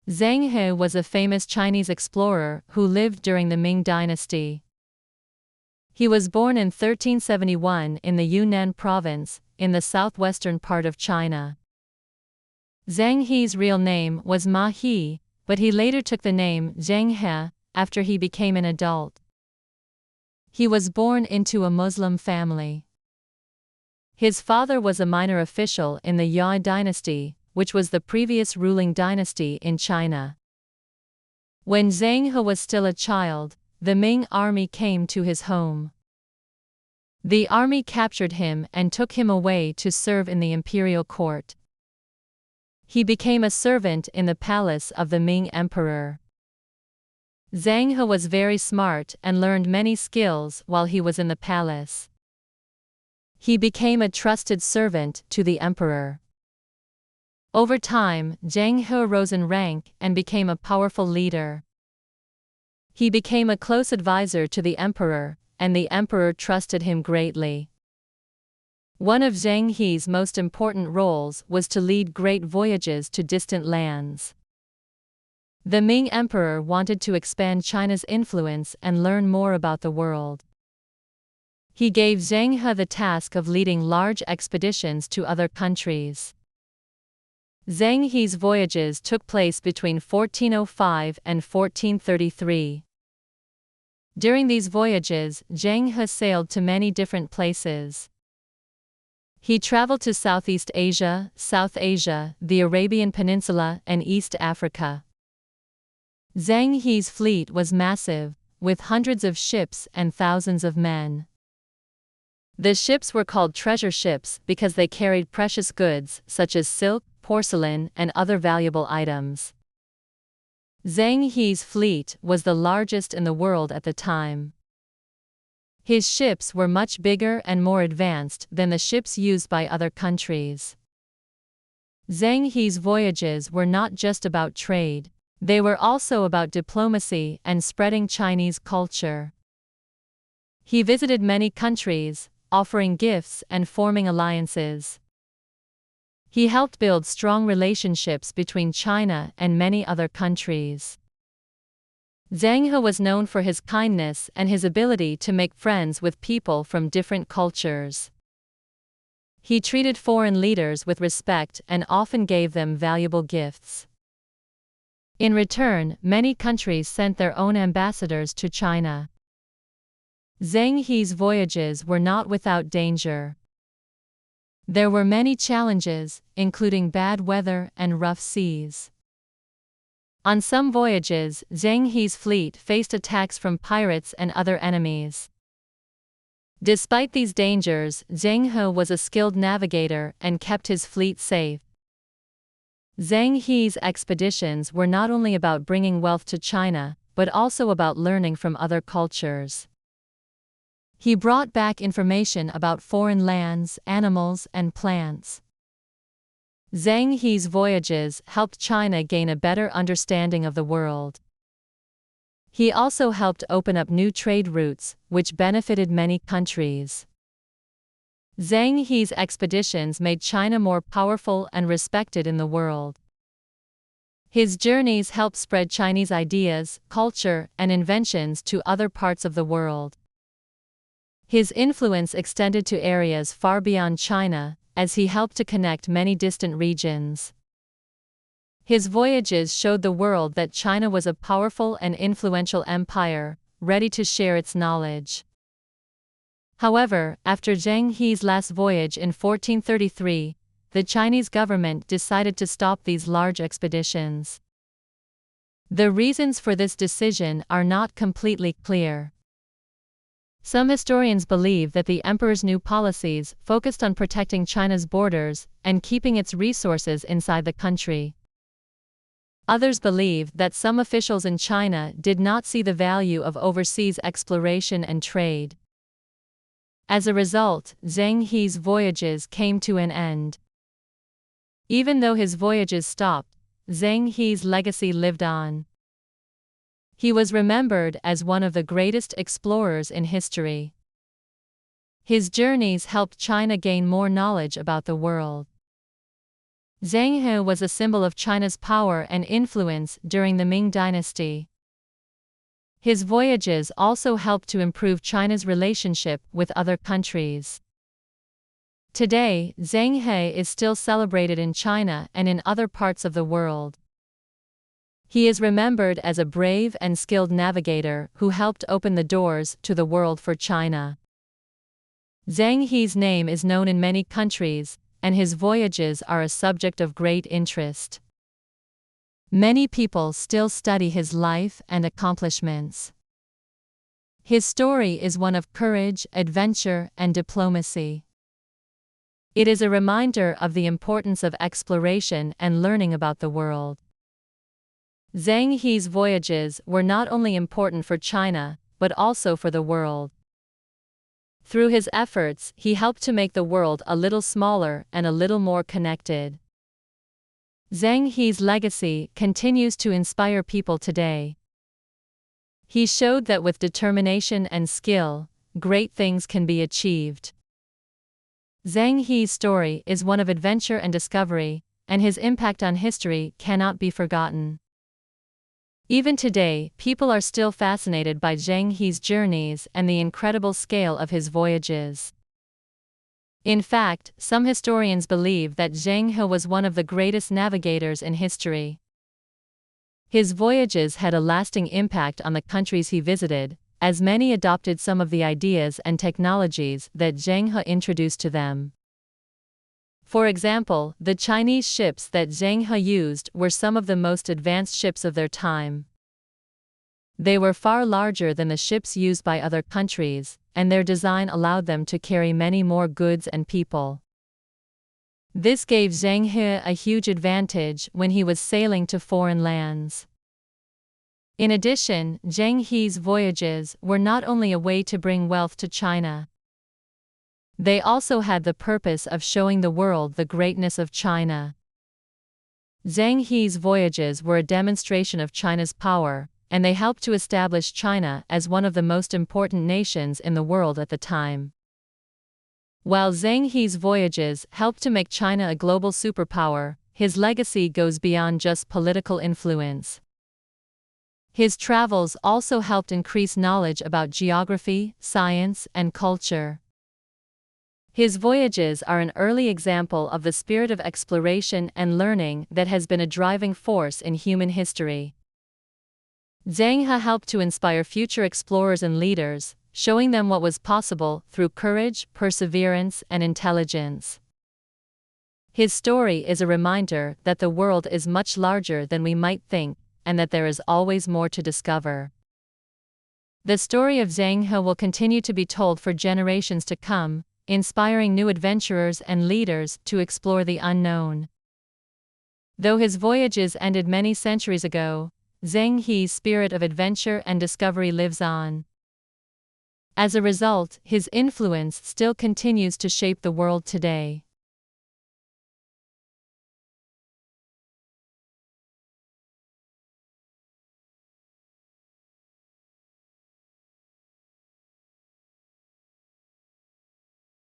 Zheng He was a famous Chinese explorer who lived during the Ming Dynasty. He was born in 1371 in the Yunnan province, in the southwestern part of China. Zheng He's real name was Ma He, but he later took the name Zheng He after he became an adult. He was born into a Muslim family. His father was a minor official in the Yue dynasty, which was the previous ruling dynasty in China. When Zheng He was still a child, the Ming army came to his home. The army captured him and took him away to serve in the imperial court. He became a servant in the palace of the Ming emperor. Zheng He was very smart and learned many skills while he was in the palace. He became a trusted servant to the emperor. Over time, Zheng He rose in rank and became a powerful leader. He became a close advisor to the emperor, and the emperor trusted him greatly. One of Zheng He's most important roles was to lead great voyages to distant lands. The Ming emperor wanted to expand China's influence and learn more about the world. He gave Zheng He the task of leading large expeditions to other countries. Zheng He's voyages took place between 1405 and 1433. During these voyages, Zheng He sailed to many different places. He traveled to Southeast Asia, South Asia, the Arabian Peninsula, and East Africa. Zheng He's fleet was massive, with hundreds of ships and thousands of men. The ships were called treasure ships because they carried precious goods such as silk, porcelain, and other valuable items. Zheng He's fleet was the largest in the world at the time. His ships were much bigger and more advanced than the ships used by other countries. Zheng He's voyages were not just about trade, they were also about diplomacy and spreading Chinese culture. He visited many countries, offering gifts and forming alliances. He helped build strong relationships between China and many other countries. Zheng He was known for his kindness and his ability to make friends with people from different cultures. He treated foreign leaders with respect and often gave them valuable gifts. In return, many countries sent their own ambassadors to China. Zheng He's voyages were not without danger. There were many challenges, including bad weather and rough seas. On some voyages, Zheng He's fleet faced attacks from pirates and other enemies. Despite these dangers, Zheng He was a skilled navigator and kept his fleet safe. Zheng He's expeditions were not only about bringing wealth to China, but also about learning from other cultures. He brought back information about foreign lands, animals, and plants. Zheng He's voyages helped China gain a better understanding of the world. He also helped open up new trade routes, which benefited many countries. Zheng He's expeditions made China more powerful and respected in the world. His journeys helped spread Chinese ideas, culture, and inventions to other parts of the world. His influence extended to areas far beyond China, as he helped to connect many distant regions. His voyages showed the world that China was a powerful and influential empire, ready to share its knowledge. However, after Zheng He's last voyage in 1433, the Chinese government decided to stop these large expeditions. The reasons for this decision are not completely clear. Some historians believe that the emperor's new policies focused on protecting China's borders and keeping its resources inside the country. Others believe that some officials in China did not see the value of overseas exploration and trade. As a result, Zheng He's voyages came to an end. Even though his voyages stopped, Zheng He's legacy lived on. He was remembered as one of the greatest explorers in history. His journeys helped China gain more knowledge about the world. Zheng He was a symbol of China's power and influence during the Ming Dynasty. His voyages also helped to improve China's relationship with other countries. Today, Zheng He is still celebrated in China and in other parts of the world. He is remembered as a brave and skilled navigator who helped open the doors to the world for China. Zheng He's name is known in many countries, and his voyages are a subject of great interest. Many people still study his life and accomplishments. His story is one of courage, adventure, and diplomacy. It is a reminder of the importance of exploration and learning about the world. Zheng He's voyages were not only important for China, but also for the world. Through his efforts, he helped to make the world a little smaller and a little more connected. Zheng He's legacy continues to inspire people today. He showed that with determination and skill, great things can be achieved. Zheng He's story is one of adventure and discovery, and his impact on history cannot be forgotten. Even today, people are still fascinated by Zheng He's journeys and the incredible scale of his voyages. In fact, some historians believe that Zheng He was one of the greatest navigators in history. His voyages had a lasting impact on the countries he visited, as many adopted some of the ideas and technologies that Zheng He introduced to them. For example, the Chinese ships that Zheng He used were some of the most advanced ships of their time. They were far larger than the ships used by other countries, and their design allowed them to carry many more goods and people. This gave Zheng He a huge advantage when he was sailing to foreign lands. In addition, Zheng He's voyages were not only a way to bring wealth to China. They also had the purpose of showing the world the greatness of China. Zheng He's voyages were a demonstration of China's power, and they helped to establish China as one of the most important nations in the world at the time. While Zheng He's voyages helped to make China a global superpower, his legacy goes beyond just political influence. His travels also helped increase knowledge about geography, science, and culture. His voyages are an early example of the spirit of exploration and learning that has been a driving force in human history. Zheng He helped to inspire future explorers and leaders, showing them what was possible through courage, perseverance, and intelligence. His story is a reminder that the world is much larger than we might think, and that there is always more to discover. The story of Zheng He will continue to be told for generations to come, inspiring new adventurers and leaders to explore the unknown. Though his voyages ended many centuries ago, Zheng He's spirit of adventure and discovery lives on. As a result, his influence still continues to shape the world today.